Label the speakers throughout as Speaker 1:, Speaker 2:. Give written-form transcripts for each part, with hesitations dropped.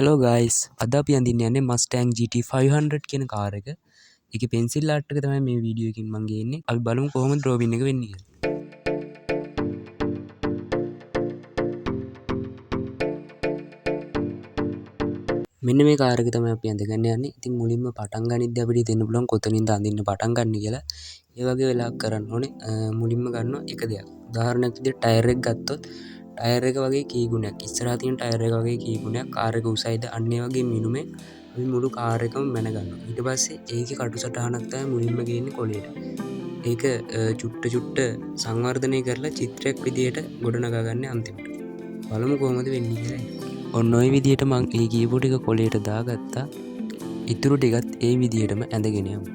Speaker 1: Hello guys අද අපි අඳින්න යන්නේ Mustang GT 500 කියන කාර් එක. ඒකේ පෙන්සිල් ආර්ට් එක තමයි මේ වීඩියෝ එකකින් මම ගේන්නේ. අපි බලමු කොහොමද ඩ්‍රෝවින් එක වෙන්නේ කියලා. මෙන්න මේ කාර් එක තමයි අපි අඳගන්න යන්නේ. ඉතින් මුලින්ම පටන් ගනිද්දී අපිට හිතෙන්න පුළුවන් කොතනින්ද අඳින්න පටන් ගන්න කියලා. ඒ වගේ වෙලාවක් කරන්න ඕනේ. මුලින්ම ගන්නවා එක දෙයක්. උදාහරණයක් විදිහට ටයර් එක ගත්තොත් ටයර් එක වගේ කී ගුණයක් ඉස්සරහා තියෙන ටයර් එක වගේ කී ගුණයක් කාර් එක උසයිද අන්න ඒ වගේ මිනුමෙන් අපි මුළු කාර් එකම මැන ගන්නවා. ඊට පස්සේ ඒකේ කටු සටහනක් තමයි මුලින්ම ගේන්නේ කොලේට. ඒක චුට්ට සංවර්ධනය කරලා චිත්‍රයක් විදියට ගොඩනගා ගන්න අන්තිමට. බලමු කොහොමද වෙන්නේ කියලා. ඔන්න ඔය විදියට මම ඒ කියපු ටික කොලේට දාගත්තා. ඉතුරු ටිකත් ඒ විදියටම ඇඳගෙන යමු.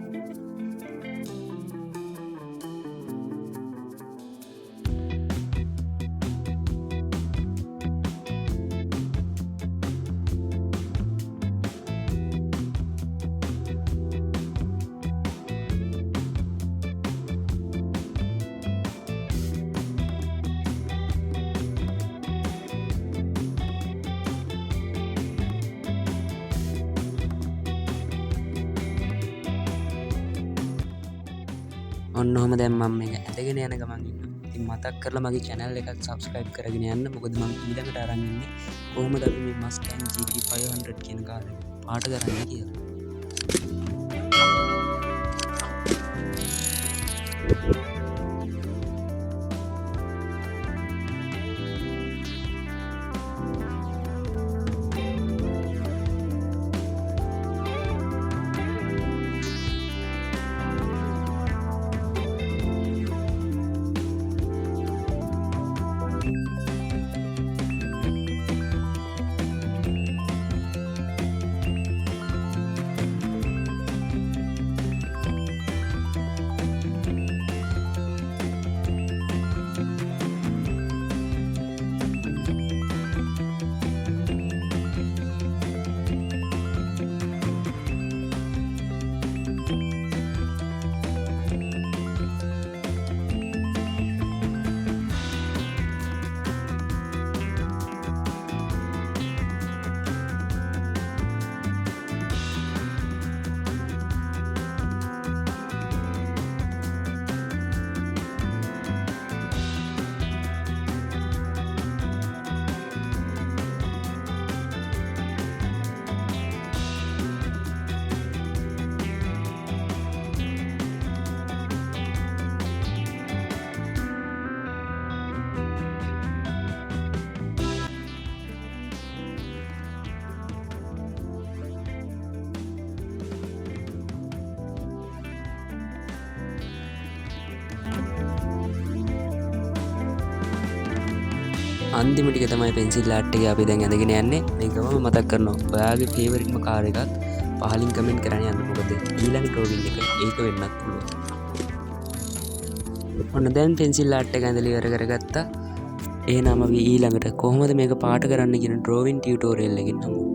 Speaker 1: ඔන්න ඔහම දැන් මම මේක ඇඳගෙන යන ගමන් ඉන්නවා. ඉතින් මතක් කරලා මගේ channel එකත් subscribe කරගෙන යන්න. මොකද මම ඊළඟට අරන් ඉන්නේ කොහොමද අපි මේ Mustang GT 500 කියන කාර් එක පාට කරන්නේ කියලා. අන්තිම ටික තමයි පෙන්සිල් ආර්ට් එක අපි දැන් ඇඳගෙන යන්නේ. මේකම මතක් කරනවා. ඔයාගේ ෆේවරිට්ම කාර් එකත් පහලින් කමෙන්ට් කරන්න යන්න. මොකද ඊළඟ ඩ්‍රෝවින් එක ඒක වෙන්නත් පුළුවන්. ඔන්න දැන් පෙන්සිල් ආර්ට් එක ඇඳලා ඉවර කරගත්තා. එහෙනම් අපි ඊළඟට කොහොමද මේක පාට කරන්න කියන ඩ්‍රෝවින් ටියුටෝරියල් එකකින් හමු.